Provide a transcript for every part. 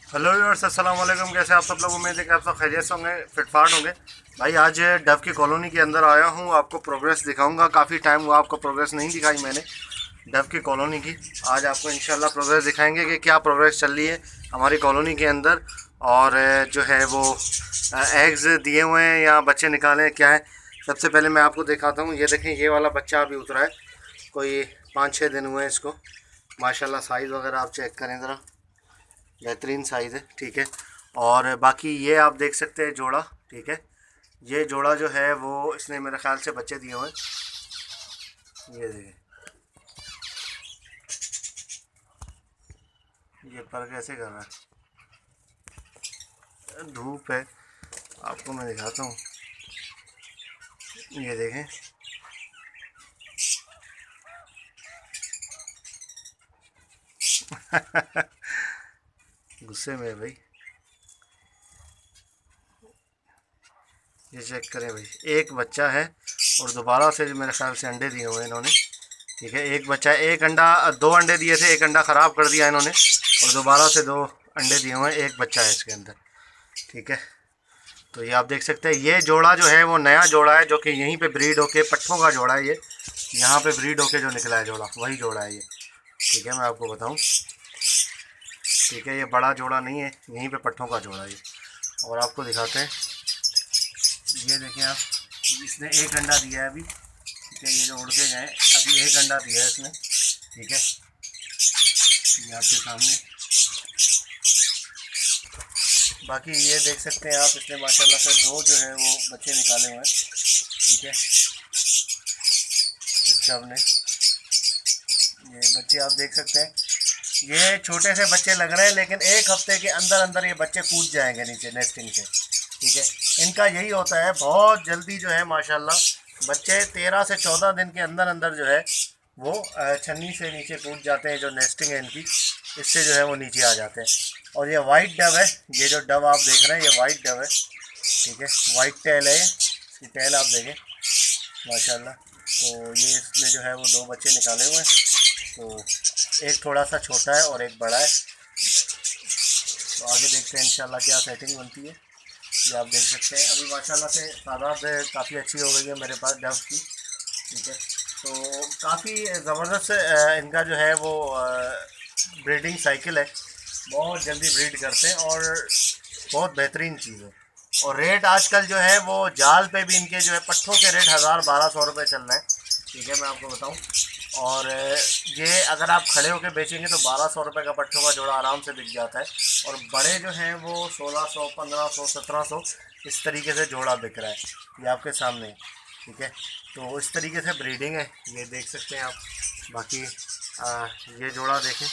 Hello viewers, अस्सलाम वालेकुम। कैसे आप सब लोग? उम्मीद है कि आप सब खैरियत से होंगे, फिटफाट होंगे। भाई आज डव की कॉलोनी के अंदर आया हूँ, आपको प्रोग्रेस दिखाऊंगा। काफ़ी टाइम हुआ आपको प्रोग्रेस नहीं दिखाई मैंने डव की कॉलोनी की। आज आपको इंशाल्लाह प्रोग्रेस दिखाएंगे कि क्या प्रोग्रेस चल रही है हमारी कॉलोनी के अंदर। और जो है वो एग्स दिए हुए हैं या बच्चे निकाले हैं, क्या है। सबसे पहले मैं आपको दिखाता हूँ। ये देखें, ये वाला बच्चा अभी उतरा है, कोई 5-6 दिन हुए हैं इसको। माशाल्लाह साइज़ वगैरह आप चेक करें ज़रा, बेहतरीन साइज़ है, ठीक है। और बाकी ये आप देख सकते हैं जोड़ा, ठीक है। ये जोड़ा जो है वो इसने मेरे ख्याल से बच्चे दिए हुए हैं। ये देखिए, ये पर कैसे कर रहा है, धूप है, आपको मैं दिखाता हूँ। ये देखें, गुस्से में है भाई। ये चेक करें भाई, एक बच्चा है और दोबारा से मेरे ख्याल से अंडे दिए हुए हैं इन्होंने, ठीक है। एक बच्चा है, एक अंडा, दो अंडे दिए थे, एक अंडा ख़राब कर दिया इन्होंने और दोबारा से दो अंडे दिए हुए हैं। एक बच्चा है इसके अंदर, ठीक है। तो ये आप देख सकते हैं, ये जोड़ा जो है वो नया जोड़ा है, जो कि यहीं पे ब्रीड होके, पट्ठों का जोड़ा है ये, यहाँ पे ब्रीड होके जो निकला है जोड़ा, वही जोड़ा है ये, ठीक है। मैं आपको बताऊँ, ठीक है, ये बड़ा जोड़ा नहीं है, यहीं पे पट्ठों का जोड़ा है ये। और आपको दिखाते हैं, ये देखें आप, इसने एक अंडा दिया है अभी, ठीक है। ये जो उड़ के गए अभी एक अंडा दिया है इसने, ठीक है। ये आपके सामने, बाकी ये देख सकते हैं आप, इसने माशाल्लाह से दो जो है वो बच्चे निकाले हुए हैं, ठीक है। इस डव ने, ये बच्चे आप देख सकते हैं, ये छोटे से बच्चे लग रहे हैं, लेकिन एक हफ्ते के अंदर अंदर ये बच्चे कूद जाएंगे नीचे नेस्टिंग से, ठीक है। इनका यही होता है, बहुत जल्दी जो है माशाल्लाह बच्चे 13 से 14 दिन के अंदर अंदर जो है वो छन्नी से नीचे कूद जाते हैं। जो नेस्टिंग है इनकी, इससे जो है वो नीचे आ जाते हैं। और ये वाइट डव है, ये जो डव आप देख रहे हैं ये वाइट डव है, ठीक है। वाइट टेल है, इसकी टेल आप देखें माशाल्लाह। तो ये इसमें जो है वो दो बच्चे निकाले हुए हैं, तो एक थोड़ा सा छोटा है और एक बड़ा है। तो आगे देखते हैं इंशाल्लाह क्या सेटिंग बनती है। ये आप देख सकते हैं, अभी माशाल्लाह से तादाद काफ़ी अच्छी हो गई है मेरे पास डव की, ठीक है। तो काफ़ी ज़बरदस्त इनका जो है वो ब्रीडिंग साइकिल है, बहुत जल्दी ब्रीड करते हैं और बहुत बेहतरीन चीज़ है। और रेट आजकल जो है वो जाल पे भी इनके जो है पट्ठों के रेट 1000-1200 रुपये चल रहे हैं, ठीक है। मैं आपको बताऊं, और ये अगर आप खड़े होकर बेचेंगे तो 1200 रुपये का पट्ठों का जोड़ा आराम से बिक जाता है। और बड़े जो हैं वो 1600, 1500, 1700 इस तरीके से जोड़ा बिक रहा है, ये आपके सामने, ठीक है। तो इस तरीके से ब्रीडिंग है, ये देख सकते हैं आप। बाकी ये जोड़ा देखें,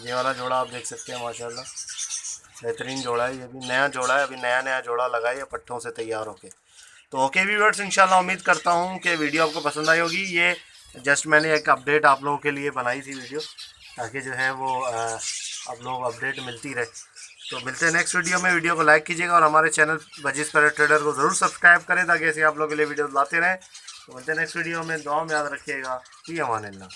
ये वाला जोड़ा आप देख सकते हैं माशाल्लाह, बेहतरीन जोड़ा है। ये भी नया जोड़ा है, अभी नया नया जोड़ा लगा है पट्ठों से तैयार होके। तो ओके व्यूअर्स, इंशाल्लाह उम्मीद करता हूँ कि वीडियो आपको पसंद आई होगी। ये जस्ट मैंने एक अपडेट आप लोगों के लिए बनाई थी वीडियो, ताकि जो है वो आप लोगों को अपडेट मिलती रहे। तो मिलते हैं नेक्स्ट वीडियो में। वीडियो को लाइक कीजिएगा और हमारे चैनल वजीज़ पैरेट ट्रेडर को ज़रूर सब्सक्राइब करें, ताकि ऐसे आप लोगों के लिए वीडियो लाते रहें। तो मिलते हैं नेक्स्ट वीडियो में, दुआ में याद रखिएगा। फी अमान अल्लाह।